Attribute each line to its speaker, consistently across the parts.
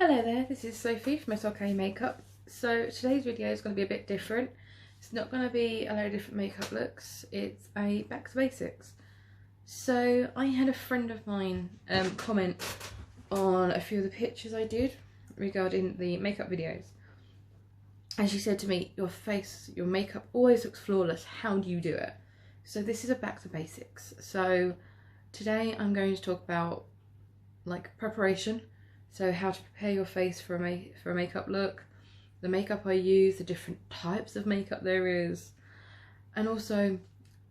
Speaker 1: Hello there, this is Sophie from SLK Makeup. So today's video is going to be a bit different. It's not going to be a load of different makeup looks, it's a back to basics. So I had a friend of mine comment on a few of the pictures I did regarding the makeup videos. And she said to me, your makeup always looks flawless, how do you do it? So this is a back to basics. So today I'm going to talk about like preparation. So how to prepare your face for a makeup look, the makeup I use, the different types of makeup there is, and also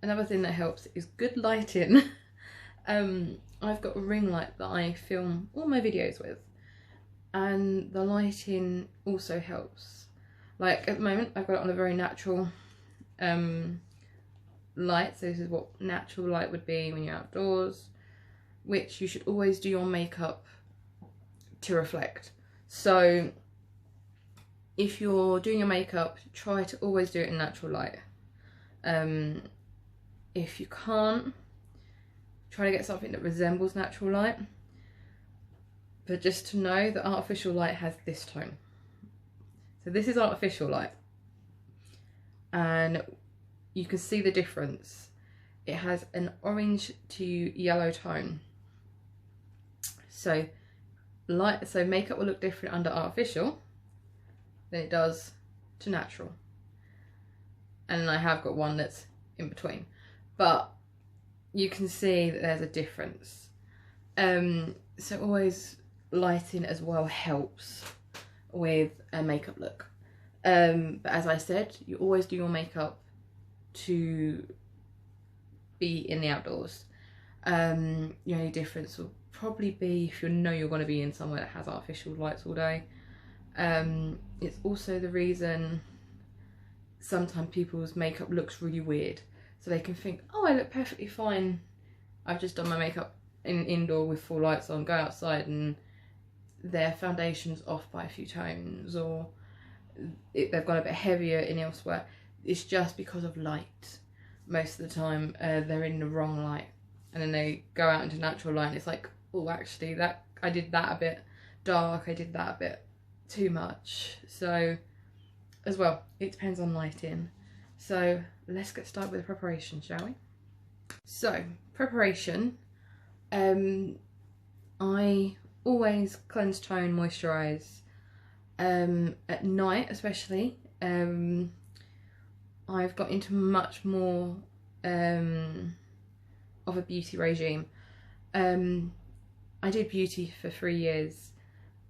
Speaker 1: another thing that helps is good lighting. I've got a ring light that I film all my videos with, and the lighting also helps. Like at the moment I've got it on a very natural light, so this is what natural light would be when you're outdoors, which you should always do your makeup to reflect. So if you're doing your makeup, try to always do it in natural light. If you can't, try to get something that resembles natural light, but just to know that artificial light has this tone. So this is artificial light, and you can see the difference. It has an orange to yellow tone. So makeup will look different under artificial than it does to natural. And I have got one that's in between, but you can see that there's a difference. So always lighting as well helps with a makeup look. But as I said, you always do your makeup to be in the outdoors. The only difference will probably be if you know you're going to be in somewhere that has artificial lights all day. It's also the reason sometimes people's makeup looks really weird, so they can think, oh, I look perfectly fine, I've just done my makeup indoor with full lights on, go outside and their foundation's off by a few tones, or they've gone a bit heavier in elsewhere. It's just because of light. Most of the time they're in the wrong light, and then they go out into natural light and it's like, oh, actually that I did that a bit dark, I did that a bit too much. So as well, it depends on lighting. So let's get started with the preparation, shall we? So preparation, I always cleanse, tone, moisturise at night especially. I've got into much more of a beauty regime. I did beauty for 3 years.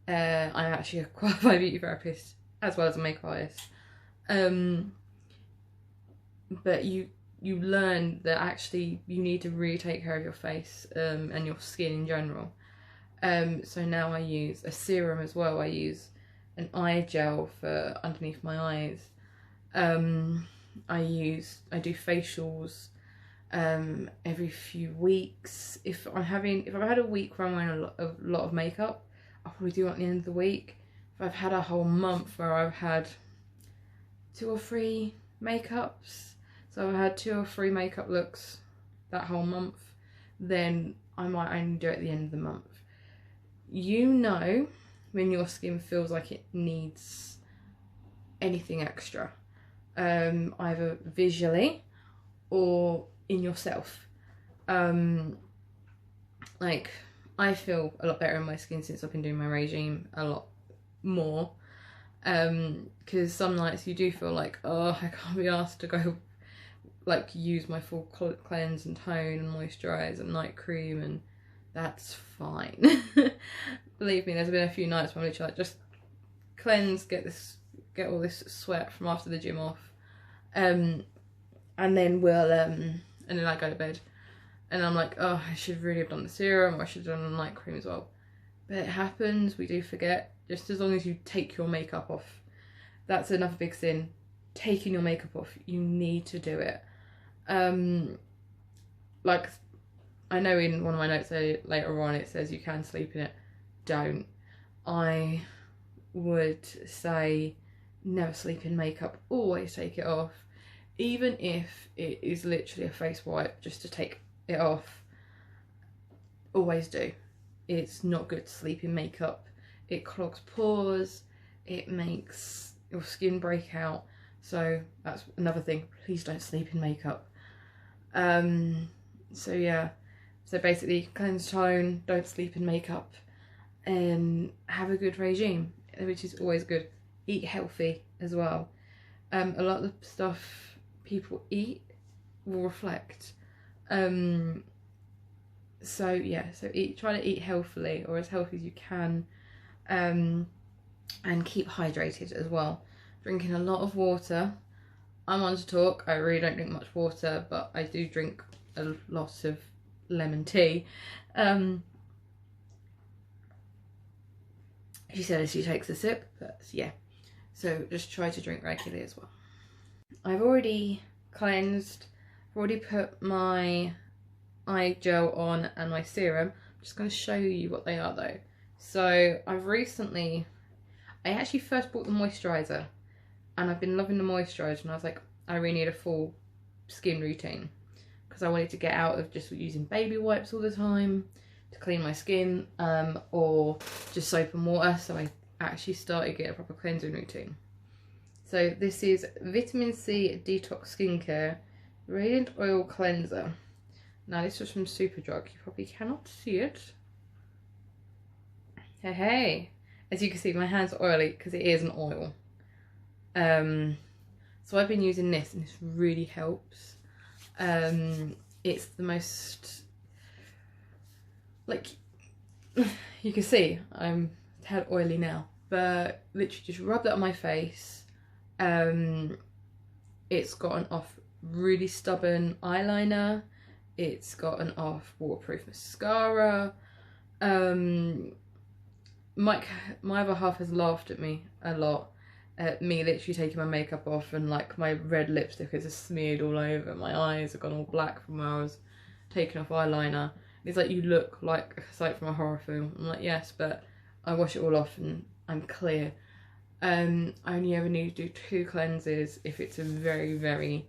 Speaker 1: I'm actually a qualified beauty therapist as well as a makeup artist. But you learn that actually you need to really take care of your face and your skin in general. So now I use a serum as well. I use an eye gel for underneath my eyes. I do facials every few weeks. If I've had a week where I'm wearing a lot of makeup, I'll probably do it at the end of the week. If I've had a whole month where I've had 2 or 3 makeups, so I've had 2 or 3 makeup looks that whole month, then I might only do it at the end of the month. You know when your skin feels like it needs anything extra, either visually or in yourself. Like I feel a lot better in my skin since I've been doing my regime a lot more, because some nights you do feel like, oh, I can't be asked to go like use my full cleanse and tone and moisturize and night cream, and that's fine. Believe me, there's been a few nights where I'm literally like, just cleanse, get all this sweat from after the gym off, and then and then I go to bed and I'm like, oh, I should really have done the serum, or I should have done the night cream as well. But it happens, we do forget. Just as long as you take your makeup off. That's another big sin. Taking your makeup off, you need to do it. Like I know in one of my notes later on it says you can sleep in it. Don't. I would say never sleep in makeup, always take it off. Even if it is literally a face wipe just to take it off, always do. It's not good to sleep in makeup. it clogs pores, it makes your skin break out. So that's another thing, please don't sleep in makeup. So yeah, so basically cleanse, tone, don't sleep in makeup, and have a good regime, which is always good. Eat healthy as well. A lot of the stuff people eat will reflect. So yeah, so try to eat healthily, or as healthy as you can, and keep hydrated as well. Drinking a lot of water. I'm on to talk. I really don't drink much water, but I do drink a lot of lemon tea. She said as she takes a sip, but yeah. So just try to drink regularly as well. I've already cleansed. I've already put my eye gel on and my serum. I'm just going to show you what they are though. So I actually first bought the moisturiser, and I've been loving the moisturiser, and I was like, I really need a full skin routine, because I wanted to get out of just using baby wipes all the time to clean my skin, or just soap and water. So I actually started getting a proper cleansing routine. So this is Vitamin C Detox Skincare Radiant Oil Cleanser. Now this was from Superdrug. You probably cannot see it. Hey. As you can see, my hands are oily because it is an oil. So I've been using this, and this really helps. It's the most, like, you can see I'm head oily now, but literally just rub that on my face. It's gotten off really stubborn eyeliner. It's gotten off waterproof mascara. My other half has laughed at me a lot, at me literally taking my makeup off, and like my red lipstick is just smeared all over. My eyes have gone all black from where I was taking off eyeliner. It's like, you look like a sight from a horror film. I'm like, yes, but I wash it all off and I'm clear. I only ever need to do 2 cleanses if it's a very, very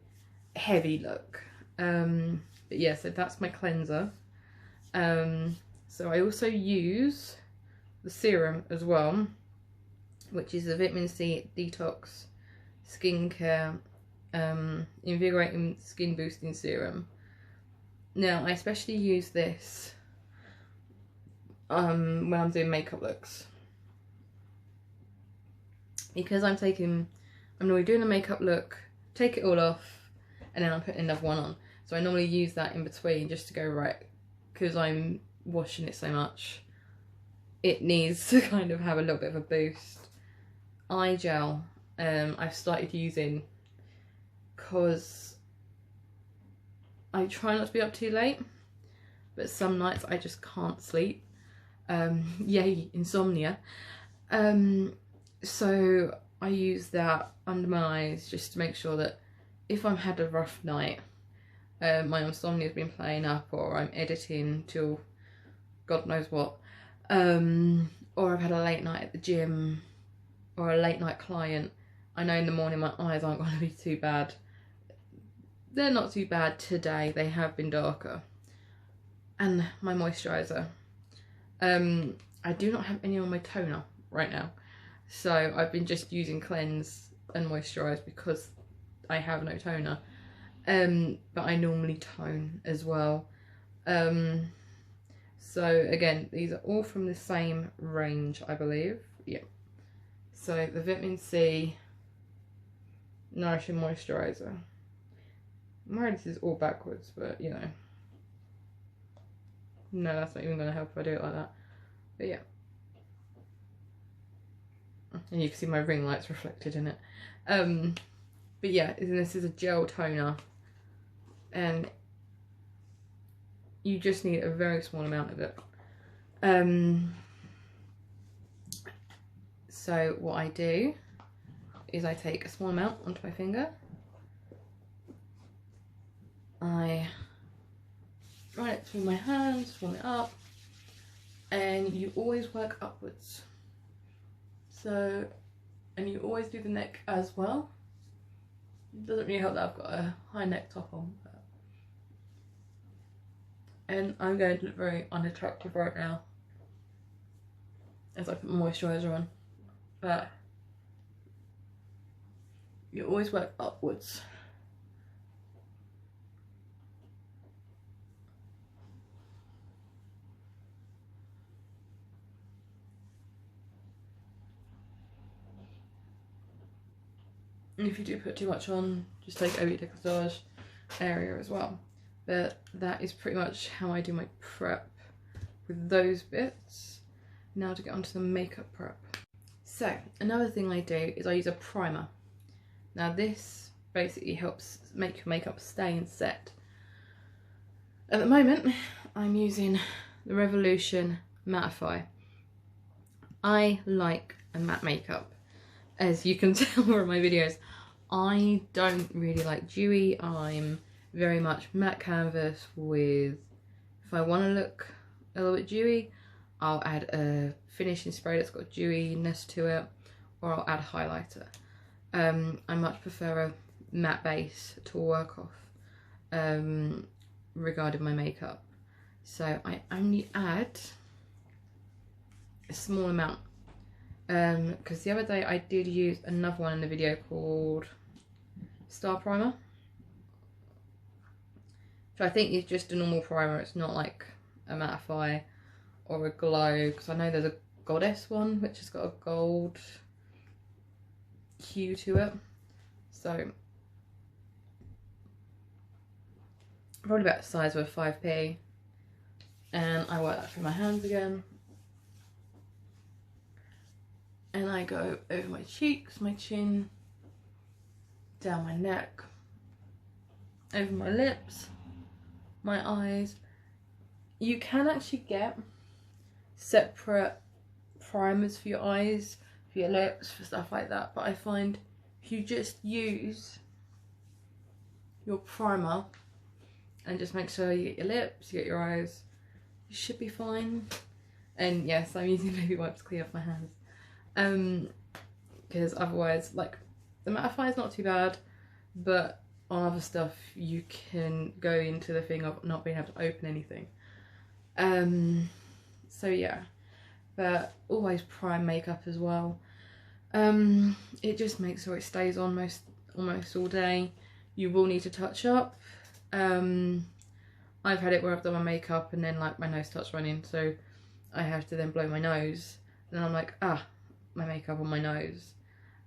Speaker 1: heavy look. But yeah, so that's my cleanser. So I also use the serum as well, which is a Vitamin C Detox Skincare Invigorating Skin Boosting Serum. Now, I especially use this when I'm doing makeup looks, because I'm normally doing a makeup look, take it all off, and then I'm putting another one on. So I normally use that in between just to go, right, because I'm washing it so much, it needs to kind of have a little bit of a boost. Eye gel, I've started using because I try not to be up too late, but some nights I just can't sleep. Yay, insomnia. So I use that under my eyes just to make sure that if I've had a rough night, my insomnia has been playing up, or I'm editing till God knows what, or I've had a late night at the gym, or a late night client, I know in the morning my eyes aren't going to be too bad. They're not too bad today, they have been darker. And my moisturiser. I do not have any on my toner right now, so I've been just using cleanse and moisturise because I have no toner. But I normally tone as well. So again, these are all from the same range, I believe. Yeah. So the Vitamin C Nourishing Moisturiser. I'm worried this is all backwards, but you know. No, that's not even going to help if I do it like that. But yeah. And you can see my ring lights reflected in it. But yeah, this is a gel toner. And you just need a very small amount of it. So what I do is I take a small amount onto my finger. I run it through my hands, warm it up, and you always work upwards. So, and you always do the neck as well. It doesn't really help that I've got a high neck top on. But... and I'm going to look very unattractive right now. as I put moisturiser on, but you always work upwards. And if you do put too much on, just take over your décolletage area as well. But that is pretty much how I do my prep with those bits. Now to get onto the makeup prep. So another thing I do is I use a primer. Now this basically helps make your makeup stay and set. At the moment, I'm using the Revolution Mattify. I like a matte makeup. As you can tell from my videos, I don't really like dewy. I'm very much matte canvas with, if I want to look a little bit dewy, I'll add a finishing spray that's got dewiness to it, or I'll add a highlighter. I much prefer a matte base to work off regarding my makeup. So I only add a small amount. Because the other day I did use another one in the video called Star Primer, which I think is just a normal primer. It's not like a mattify or a glow, because I know there's a Goddess one which has got a gold hue to it. So probably about the size of a 5p, and I work that through my hands again. And I go over my cheeks, my chin, down my neck, over my lips, my eyes. You can actually get separate primers for your eyes, for your lips, for stuff like that. But I find if you just use your primer and just make sure you get your lips, you get your eyes, you should be fine. And yes, I'm using baby wipes to clean off my hands. Because otherwise, like, the mattify is not too bad, but on other stuff you can go into the thing of not being able to open anything. So yeah, but always prime makeup as well. It just makes sure it stays on almost all day. You will need to touch up. I've had it where I've done my makeup and then like my nose starts running, so I have to then blow my nose, and I'm like, ah, my makeup on my nose.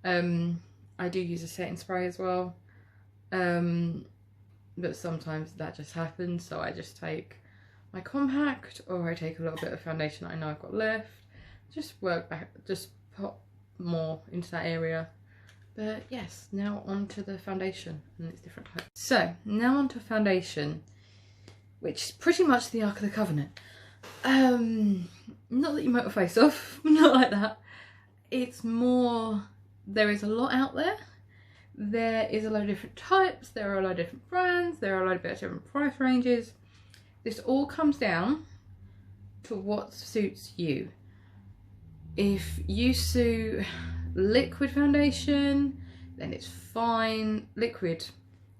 Speaker 1: I do use a setting spray as well, but sometimes that just happens, so I just take my compact, or I take a little bit of foundation that I know I've got left, just work back, just put more into that area. But yes, now onto the foundation and its different types. So now onto foundation, which is pretty much the Ark of the Covenant. Not that you melt your face off, not like that. It's more, there is a lot out there. There is a lot of different types, there are a lot of different brands, there are a lot of different price ranges. This all comes down to what suits you. If you suit liquid foundation, then it's fine. Liquid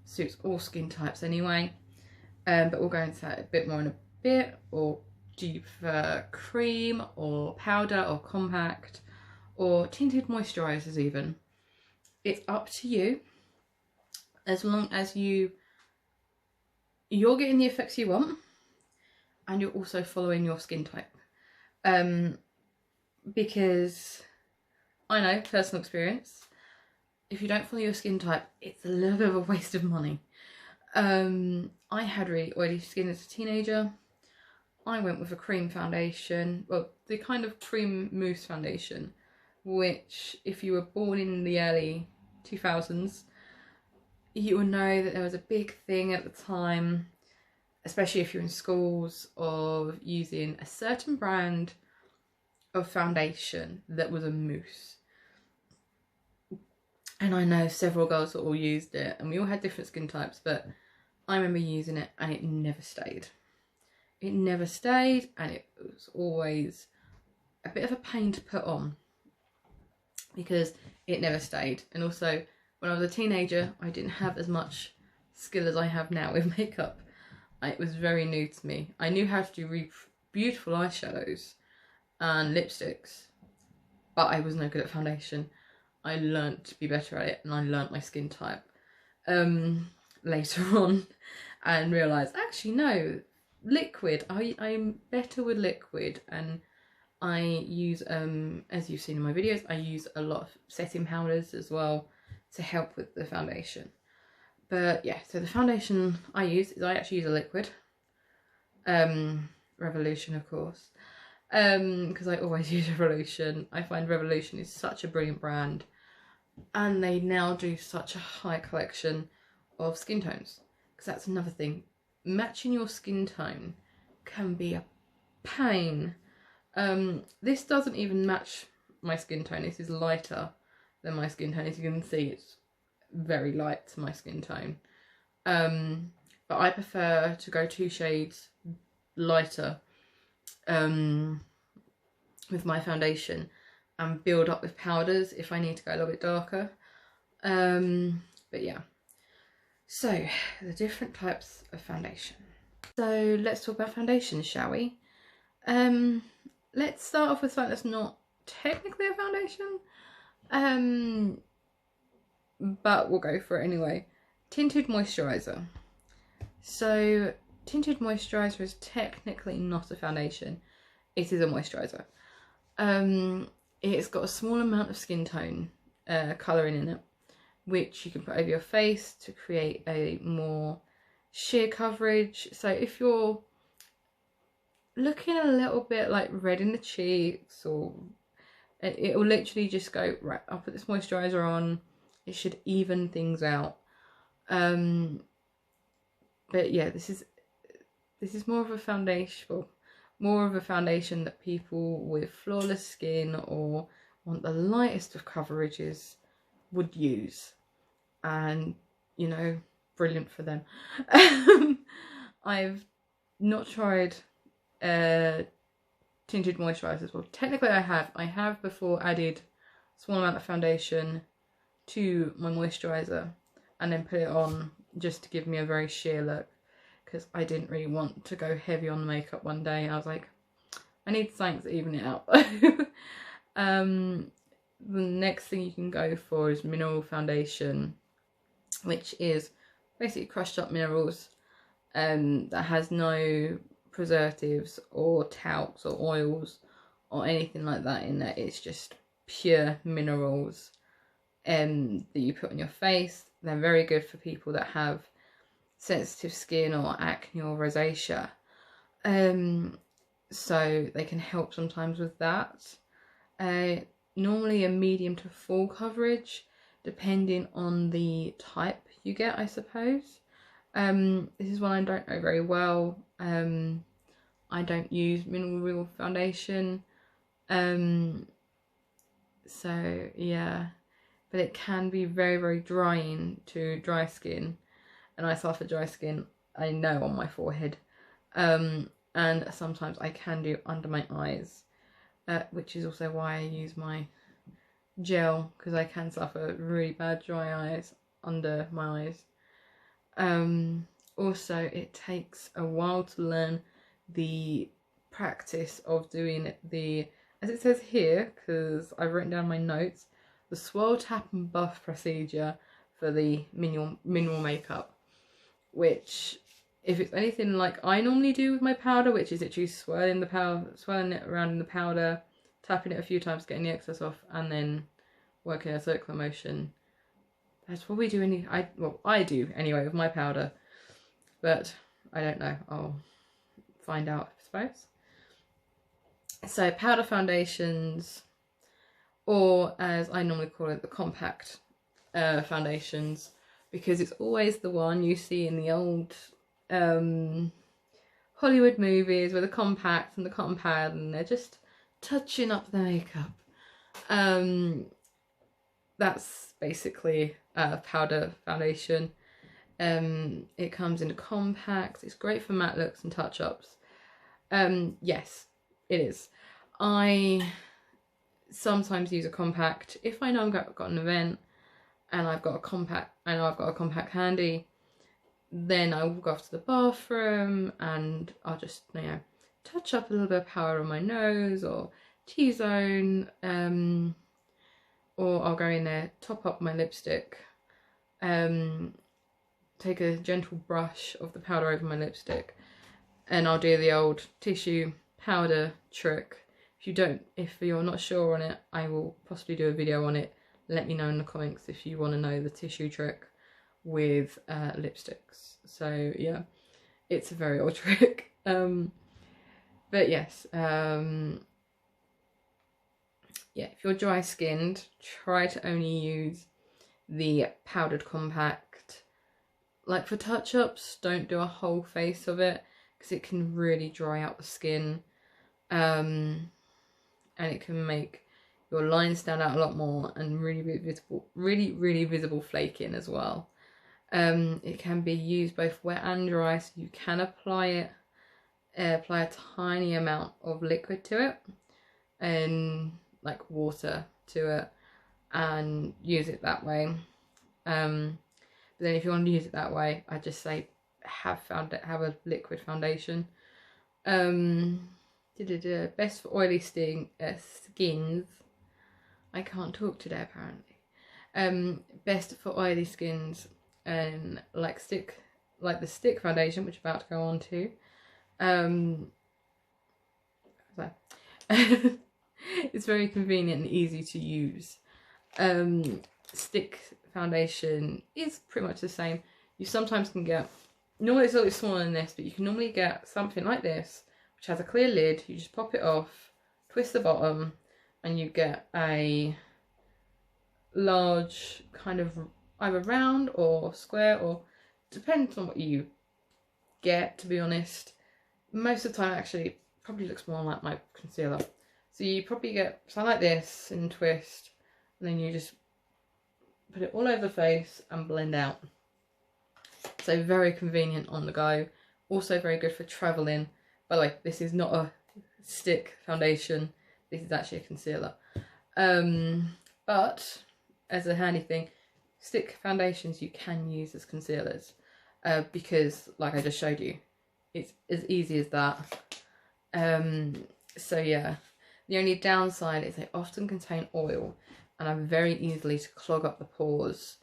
Speaker 1: suits all skin types anyway, but we'll go into that a bit more in a bit. Or do you prefer cream or powder or compact or tinted moisturisers even? It's up to you, as long as you're getting the effects you want and you're also following your skin type. Because I know, personal experience, if you don't follow your skin type, it's a little bit of a waste of money. I had really oily skin as a teenager. I went with a cream foundation, well, the kind of cream mousse foundation, which if you were born in the early 2000s, you will know that there was a big thing at the time, especially if you're in schools, of using a certain brand of foundation that was a mousse. And I know several girls that all used it, and we all had different skin types, but I remember using it and it never stayed. It never stayed, and it was always a bit of a pain to put on because it never stayed. And also, when I was a teenager, I didn't have as much skill as I have now with makeup. It was very new to me. I knew how to do really beautiful eyeshadows and lipsticks, but I was no good at foundation. I learnt to be better at it, and I learnt my skin type later on, and realised actually no, liquid. I'm better with liquid, and I use as you've seen in my videos, I use a lot of setting powders as well to help with the foundation. But yeah, so the foundation I use is I actually use a liquid, Revolution of course, because I always use Revolution. I find Revolution is such a brilliant brand, and they now do such a high collection of skin tones, because that's another thing. Matching your skin tone can be a pain. This doesn't even match my skin tone. This is lighter than my skin tone. As you can see, it's very light to my skin tone. But I prefer to go 2 shades lighter with my foundation and build up with powders if I need to go a little bit darker. But yeah, so the different types of foundation. So let's talk about foundations, shall we? Let's start off with something that's not technically a foundation, but we'll go for it anyway. Tinted moisturiser. So tinted moisturiser is technically not a foundation, it is a moisturiser. It's got a small amount of skin tone colouring in it, which you can put over your face to create a more sheer coverage. So if you're looking a little bit like red in the cheeks, or it will literally just go, right, I'll put this moisturiser on, it should even things out. But yeah, this is more of a foundation, well, more of a foundation that people with flawless skin or want the lightest of coverages would use, and you know, brilliant for them. I've not tried tinted moisturisers. Well, technically I have before added a small amount of foundation to my moisturiser and then put it on just to give me a very sheer look, because I didn't really want to go heavy on the makeup one day. I was like, I need something to even it out. The next thing you can go for is mineral foundation, which is basically crushed up minerals that has no preservatives or talcs or oils or anything like that in there. It's just pure minerals that you put on your face. They're very good for people that have sensitive skin or acne or rosacea, so they can help sometimes with that. Normally a medium to full coverage, depending on the type you get, I suppose. This is one I don't know very well. I don't use mineral foundation, so yeah, but it can be very, very drying to dry skin, and I suffer dry skin, I know, on my forehead, and sometimes I can do under my eyes, which is also why I use my gel, because I can suffer really bad dry eyes under my eyes. Also, it takes a while to learn the practice of doing the, as it says here, because I've written down my notes, the swirl, tap and buff procedure for the mineral makeup, which, if it's anything like I normally do with my powder, which is literally swirling it around in the powder, tapping it a few times, getting the excess off, and then working a circular motion. That's what we do I do anyway with my powder, but I don't know, I'll find out, I suppose. So powder foundations, or as I normally call it, the compact foundations, because it's always the one you see in the old Hollywood movies with the compact and the cotton pad, and they're just touching up the makeup. That's basically a powder foundation. It comes in a compact. It's great for matte looks and touch-ups. Yes, it is. I sometimes use a compact if I know I've got an event and I've got a compact. I know I've got a compact handy. Then I will go off to the bathroom and I'll just, you know, touch up a little bit of powder on my nose or T-zone, or I'll go in there, top up my lipstick, take a gentle brush of the powder over my lipstick, and I'll do the old tissue powder trick. If you're not sure on it, I will possibly do a video on it. Let me know in the comments if you want to know the tissue trick with lipsticks. So yeah, it's a very old trick. But yes, yeah, if you're dry skinned, try to only use the powdered compact. Like for touch-ups, don't do a whole face of it because it can really dry out the skin, and it can make your lines stand out a lot more and really be visible, really visible flaking as well. It can be used both wet and dry, so you can apply a tiny amount of liquid to it and like water to it and use it that way. But then if you want to use it that way, I just say have a liquid foundation. Best for oily skins. I can't talk today apparently. Best for oily skins, and like the stick foundation, which I'm about to go on to. It's very convenient and easy to use. Stick foundation is pretty much the same. You sometimes can get, normally it's a little bit smaller than this, but you can normally get something like this, which has a clear lid. You just pop it off, twist the bottom, and you get a large kind of either round or square, or depends on what you get, to be honest. Most of the time actually probably looks more like my concealer. So you probably get something like this and twist, and then you just put it all over the face and blend out. So very convenient on the go. Also very good for traveling. By the way, this is not a stick foundation. This is actually a concealer. But as a handy thing, stick foundations you can use as concealers, because like I just showed you, it's as easy as that. So yeah, the only downside is they often contain oil and are very easily to clog up the pores.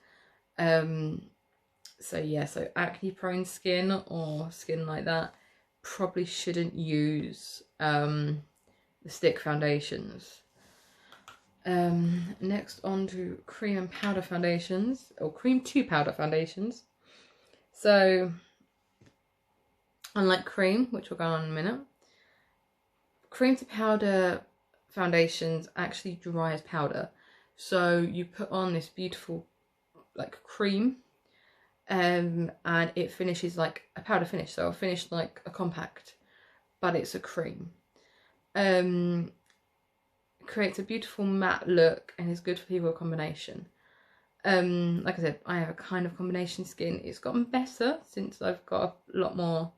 Speaker 1: So yeah, so acne prone skin or skin like that probably shouldn't use the stick foundations. Next on to cream and powder foundations, or cream to powder foundations. So unlike cream, which we'll go on in a minute, cream to powder foundations actually dry as powder. So you put on this beautiful like cream, and it finishes like a powder finish, so it'll finish like a compact, but it's a cream. Creates a beautiful matte look and is good for people with combination. Like I said, I have a kind of combination skin. It's gotten better since I've got a lot more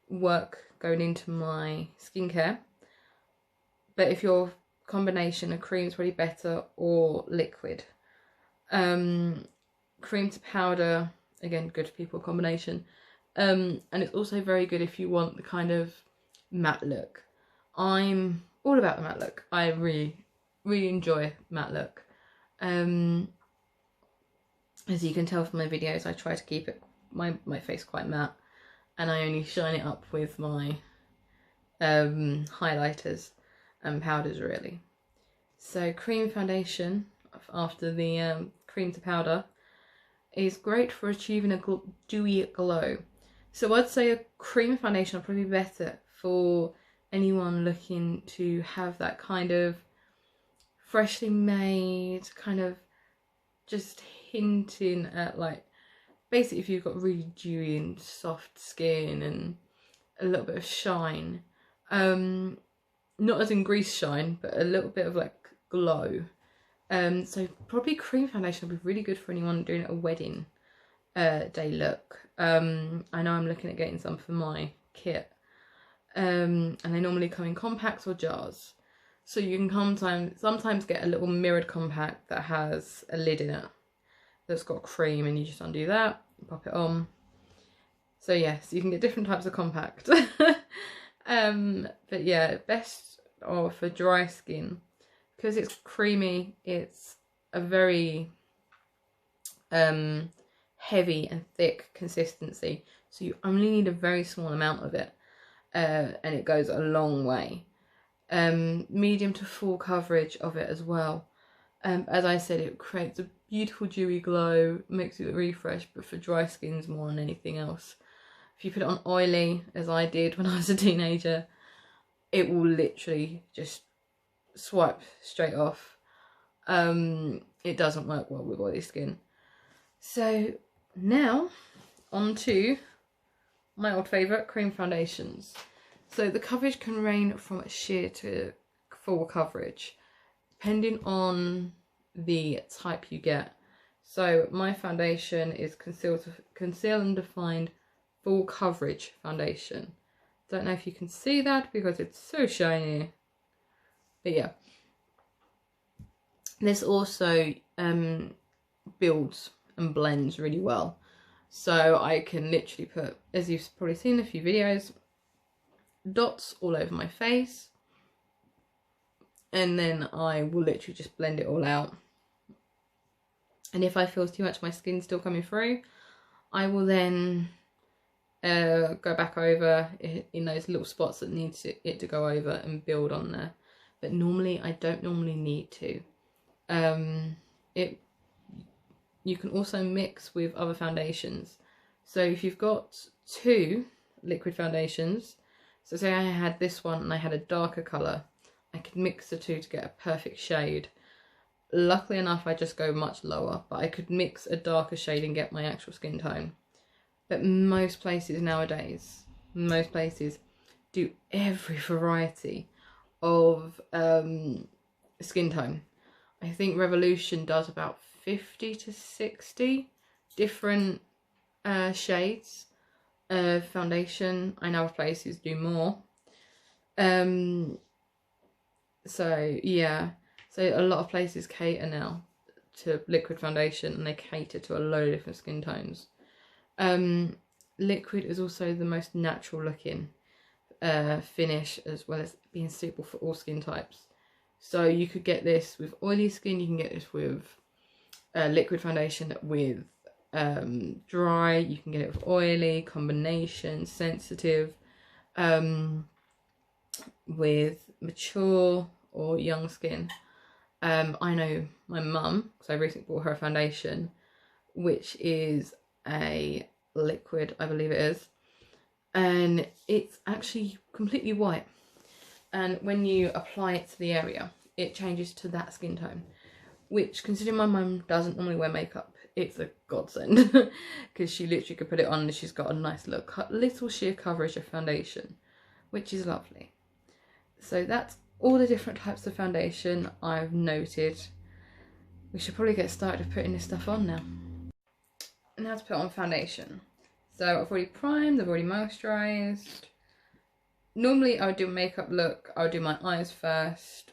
Speaker 1: work going into my skincare. But if your combination of cream is probably better, or liquid. Cream to powder, again, good for people with combination. And it's also very good if you want the kind of matte look. I'm all about the matte look. I really enjoy matte look. As you can tell from my videos, I try to keep it my face quite matte, and I only shine it up with my highlighters and powders really. So cream foundation after the cream to powder is great for achieving a dewy glow. So I'd say a cream foundation will probably be better for anyone looking to have that kind of freshly made, kind of just hinting at, like, basically if you've got really dewy and soft skin and a little bit of shine, not as in grease shine, but a little bit of like glow. So probably cream foundation would be really good for anyone doing a wedding day look. I know I'm looking at getting some for my kit, and they normally come in compacts or jars. So you can sometimes get a little mirrored compact that has a lid in it that's got cream, and you just undo that and pop it on. So yes, you can get different types of compact. But yeah, best or for dry skin, because it's creamy, it's a very heavy and thick consistency, so you only need a very small amount of it, and it goes a long way. Medium to full coverage of it as well. As I said, it creates a beautiful dewy glow, makes you look really fresh, but for dry skins more than anything else. If you put it on oily, as I did when I was a teenager, it will literally just swipe straight off. It doesn't work well with oily skin. So now on to my old favourite, cream foundations. So the coverage can range from sheer to full coverage, depending on the type you get. So my foundation is Conceal and Define Full Coverage Foundation. Don't know if you can see that because it's so shiny. But yeah. This also builds and blends really well. So I can literally put, as you've probably seen in a few videos, dots all over my face. And then I will literally just blend it all out. And if I feel too much my skin's still coming through, I will then go back over in those little spots that need it to go over and build on there. But normally I don't normally need to. You can also mix with other foundations. So if you've got two liquid foundations, so say I had this one and I had a darker colour, I could mix the two to get a perfect shade. Luckily enough, I just go much lower, but I could mix a darker shade and get my actual skin tone. But most places nowadays, most places do every variety of skin tone. I think Revolution does about 50 to 60 different shades of foundation. I know places do more. So yeah, so a lot of places cater now to liquid foundation, and they cater to a load of different skin tones. Liquid is also the most natural looking finish, as well as being suitable for all skin types. So you could get this with oily skin, you can get this with liquid foundation with dry, you can get it with oily, combination, sensitive, with mature or young skin. I know my mum, because I recently bought her a foundation, which is a liquid, I believe it is, and it's actually completely white, and when you apply it to the area, it changes to that skin tone, which, considering my mum doesn't normally wear makeup, it's a godsend, because she literally could put it on and she's got a nice little sheer coverage of foundation, which is lovely. So that's all the different types of foundation I've noted. We should probably get started with putting this stuff on now. And how to put on foundation. So I've already primed, I've already moisturised. Normally I would do a makeup look, I would do my eyes first,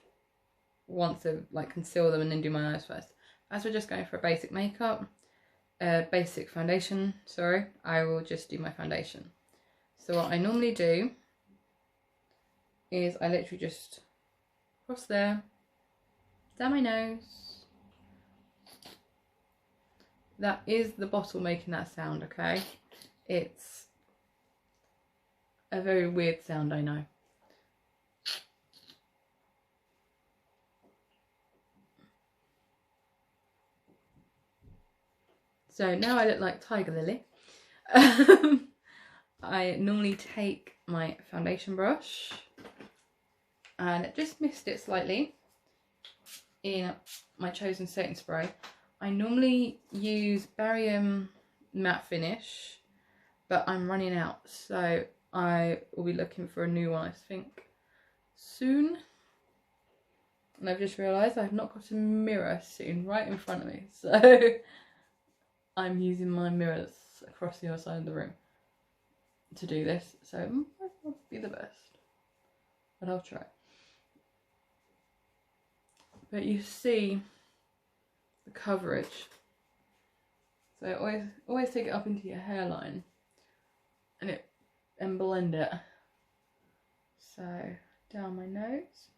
Speaker 1: once I've conceal them, and then do my eyes first. As we're just going for a basic makeup, basic foundation, sorry, I will just do my foundation. So what I normally do is I literally just cross there, down my nose. That is the bottle making that sound, okay? It's a very weird sound, I know. So now I look like Tiger Lily. I normally take my foundation brush and just mist it slightly in my chosen setting spray. I normally use Barium Matte Finish, but I'm running out, so I will be looking for a new one, I think, soon. And I've just realised I've not got a mirror sitting right in front of me, so I'm using my mirrors across the other side of the room to do this, so it might not be the best, but I'll try. But you see the coverage, so always take it up into your hairline and blend it. So down my nose,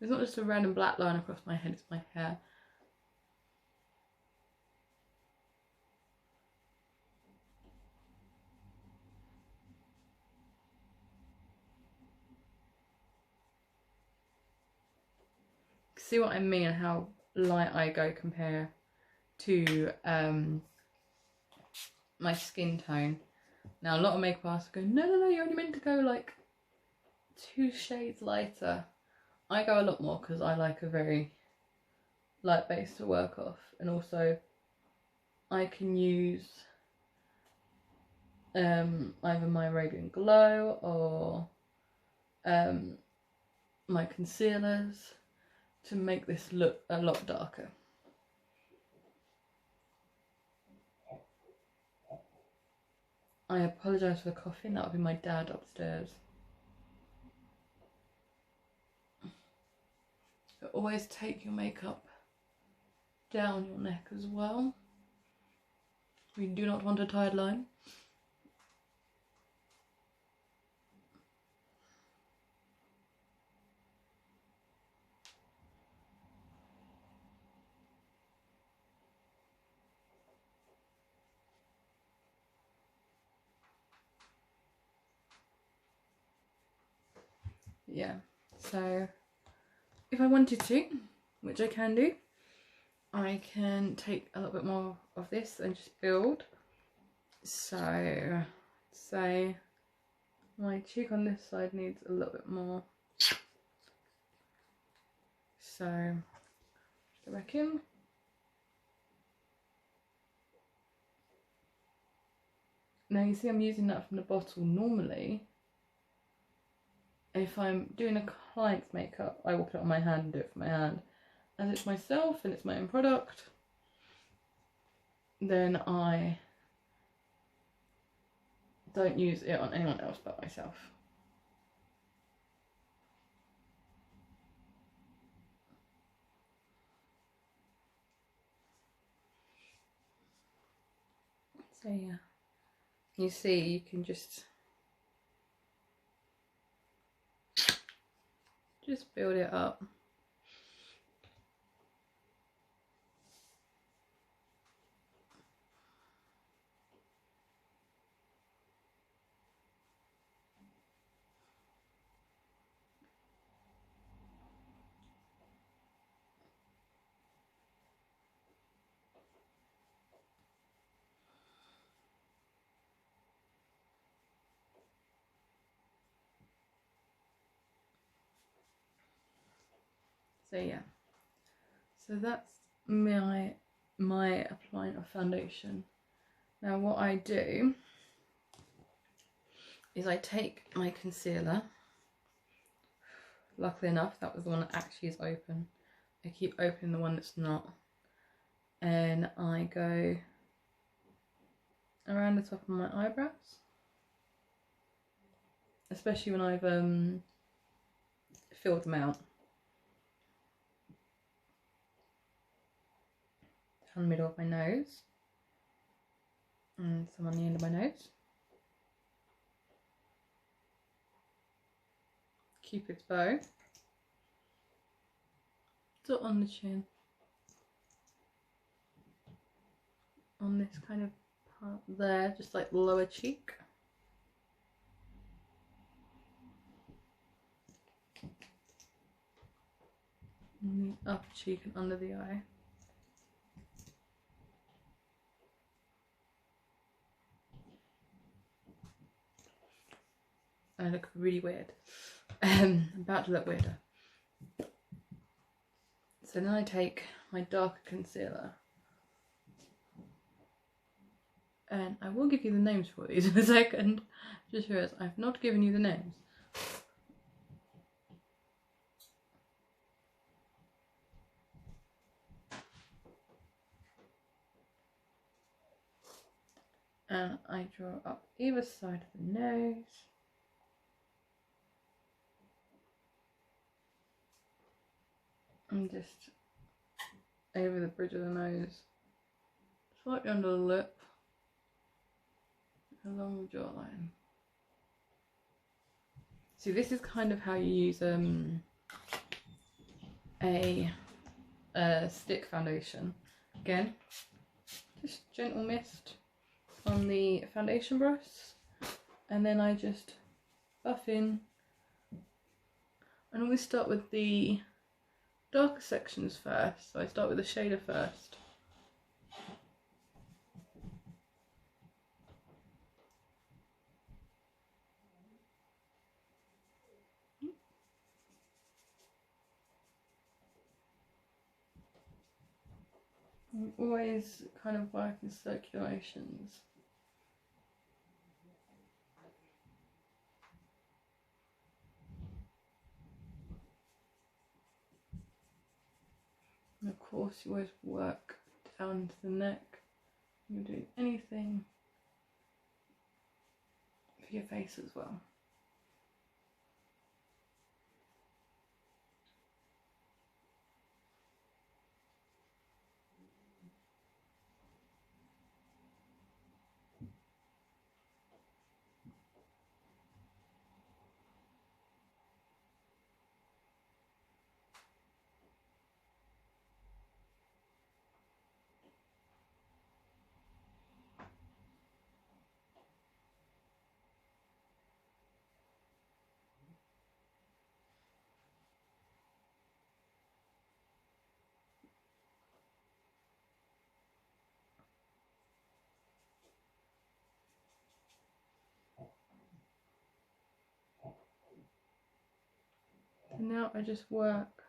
Speaker 1: It's not just a random black line across my head, it's my hair. See what I mean, how light I go compare to my skin tone. Now a lot of makeup artists go, no, you're only meant to go like 2 shades lighter. I go a lot more because I like a very light base to work off, and also I can use either my Radiant Glow or my concealers to make this look a lot darker. I apologise for the coughing, that would be my dad upstairs. But always take your makeup down your neck as well. We do not want a tied line. Yeah, so if I wanted to, which I can do, I can take a little bit more of this and just build. So, say my cheek on this side needs a little bit more. So, I reckon. Now you see I'm using that from the bottle. Normally, if I'm doing a client's makeup, I will put it on my hand and do it for my hand. As it's myself and it's my own product, then I don't use it on anyone else but myself. So yeah, you see you can just build it up. So yeah, so that's my applying of foundation. Now what I do is I take my concealer. Luckily enough, that was the one that actually is open. I keep opening the one that's not. And I go around the top of my eyebrows. Especially when I've filled them out. Down the middle of my nose. And some on the end of my nose. Cupid's bow. Dot on the chin. On this kind of part there, just like the lower cheek. And the upper cheek and under the eye. I look really weird. I'm about to look weirder. So then I take my darker concealer. And I will give you the names for these in a second. Just realised I've not given you the names. And I draw up either side of the nose. And just over the bridge of the nose, slightly under the lip, along the jawline. See, this is kind of how you use a stick foundation. Again, just gentle mist on the foundation brush, and then I just buff in. I always start with the darker sections first, so I start with the shader first. Always kind of work in circulations. And of course you always work down to the neck. You're doing anything for your face as well. And now I just work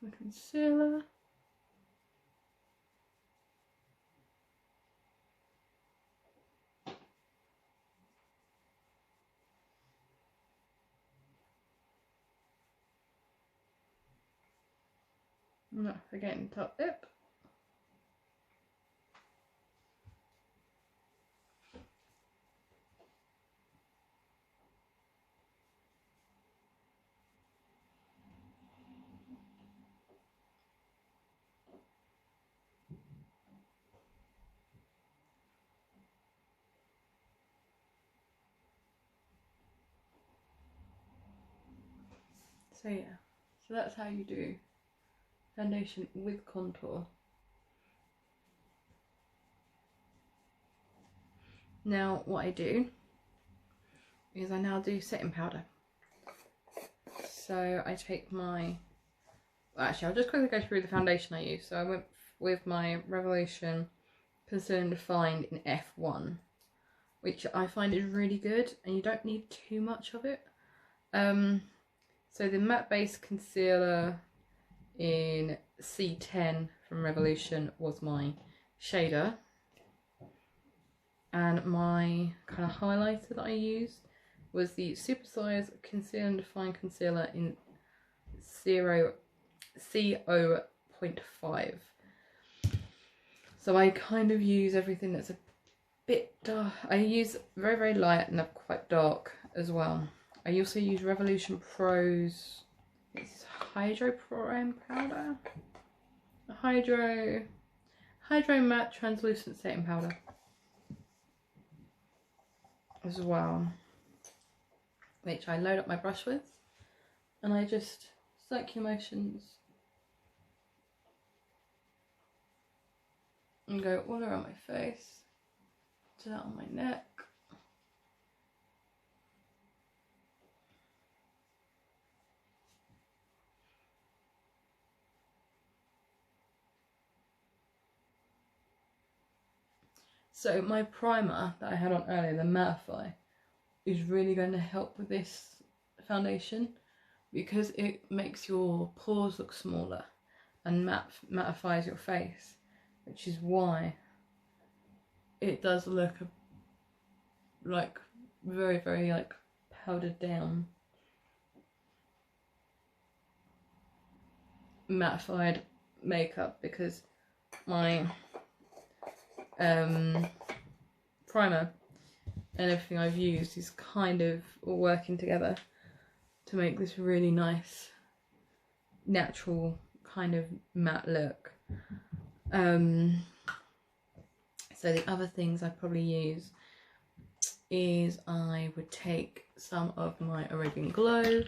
Speaker 1: the concealer. Not forgetting top lip. So yeah, so that's how you do foundation with contour. Now what I do is I now do setting powder. So I take my, well, actually I'll just quickly go through the foundation I use. So I went with my Revolution Conceal and Define in F1, which I find is really good, and you don't need too much of it. So the matte base concealer in C10 from Revolution was my shader, and my kind of highlighter that I used was the Super Size Conceal and Define concealer in CO.5. So I kind of use everything that's a bit dark. I use very, very light and quite dark as well. I also use Revolution Pro's, it's Hydro Prime powder, Hydro Matte Translucent Setting Powder as well, which I load up my brush with, and I just circular motions and go all around my face, to that on my neck. So my primer that I had on earlier, the Mattify, is really going to help with this foundation because it makes your pores look smaller and mattifies your face, which is why it does look like very, very like powdered down, mattified makeup, because my primer and everything I've used is kind of all working together to make this really nice natural kind of matte look. So the other things I probably use is I would take some of my Arabian Glow,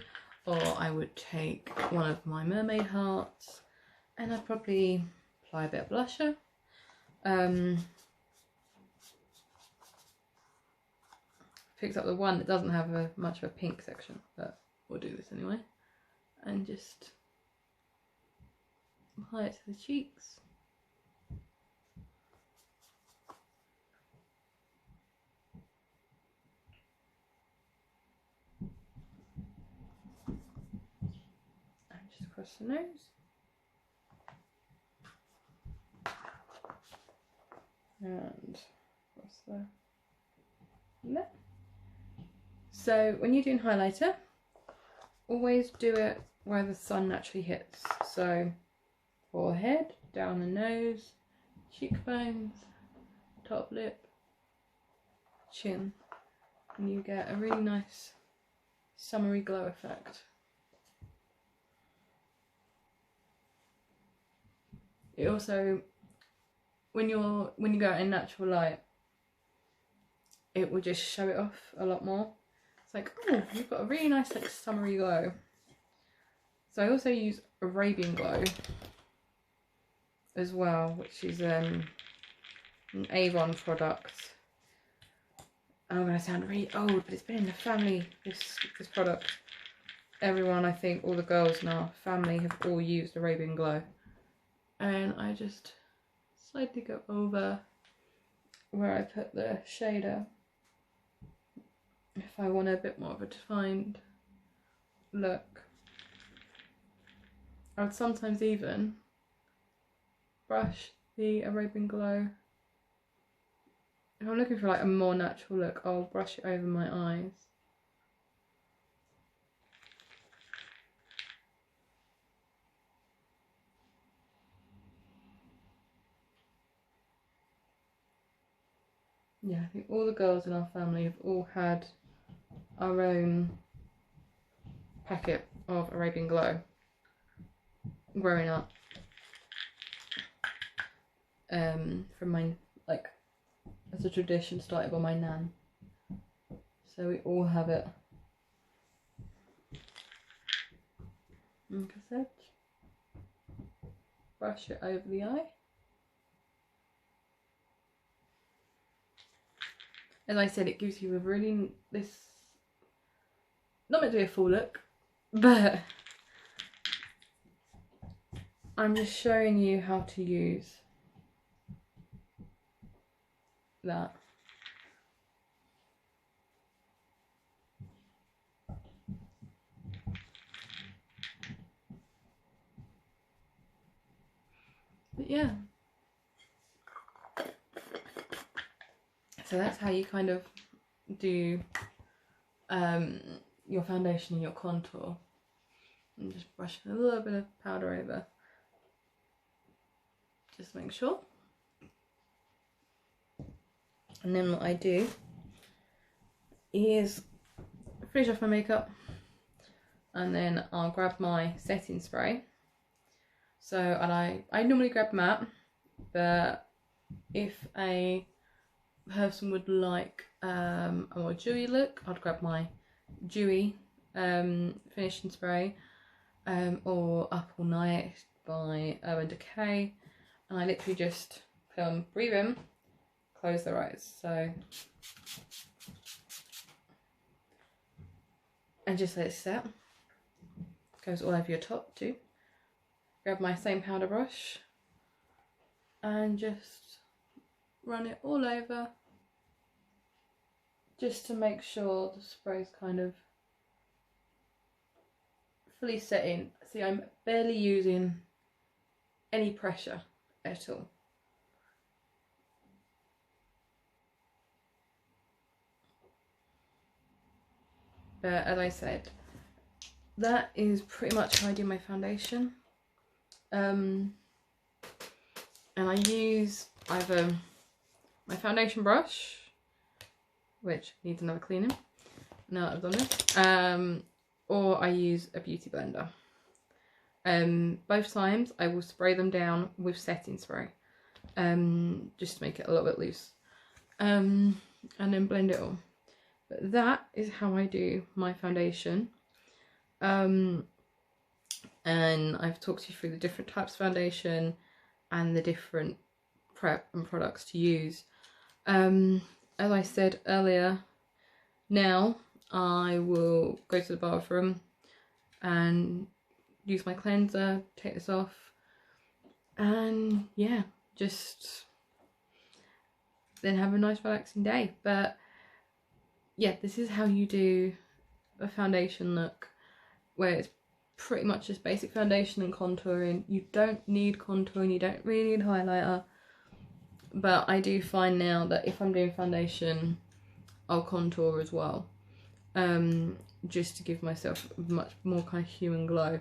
Speaker 1: or I would take one of my mermaid hearts, and I'd probably apply a bit of blusher. Picked up the one that doesn't have much of a pink section, but we'll do this anyway. And just apply it to the cheeks. And just across the nose. And across the lip. So when you're doing highlighter, always do it where the sun naturally hits. So forehead, down the nose, cheekbones, top lip, chin, and you get a really nice summery glow effect. It also, when you go out in natural light, it will just show it off a lot more. It's like, oh, you've got a really nice like summery glow. So I also use Arabian Glow as well, which is an Avon product. I'm going to sound really old, but it's been in the family, this product. Everyone, I think, all the girls in our family have all used Arabian Glow. And I just slightly go over where I put the shader if I want a bit more of a defined look. I would sometimes even brush the Arabian Glow. If I'm looking for like a more natural look, I'll brush it over my eyes. Yeah, I think all the girls in our family have all had our own packet of Arabian Glow growing up. From my, like, as a tradition started by my nan. So we all have it. Like I said, brush it over the eye. As I said, it gives you a really, not meant to be a full look, but I'm just showing you how to use that. But yeah. So that's how you kind of do your foundation and your contour. And just brush a little bit of powder over. Just make sure. And then what I do is finish off my makeup, and then I'll grab my setting spray. So, and I normally grab matte, but if a person would like a more dewy look, I'd grab my dewy finishing spray, or Up All Night by Urban Decay, and I literally just put on, breathe in, close their eyes, so, and just let it set. Goes all over your top too. Grab my same powder brush and just run it all over, just to make sure the spray's kind of fully set in. See, I'm barely using any pressure at all. But as I said, that is pretty much how I do my foundation. And I use either my foundation brush, which needs another cleaning now that I've done this, or I use a beauty blender. Both times I will spray them down with setting spray, just to make it a little bit loose, and then blend it all. But that is how I do my foundation. And I've talked you through the different types of foundation and the different prep and products to use. As I said earlier, now I will go to the bathroom and use my cleanser, take this off, and yeah, just then have a nice relaxing day. But yeah, this is how you do a foundation look, where it's pretty much just basic foundation and contouring. You don't need contouring, you don't really need highlighter, but I do find now that if I'm doing foundation, I'll contour as well, just to give myself a much more kind of human glow.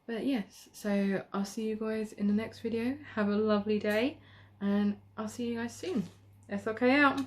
Speaker 1: But yes, so I'll see you guys in the next video. Have a lovely day, and I'll see you guys soon. SLK out.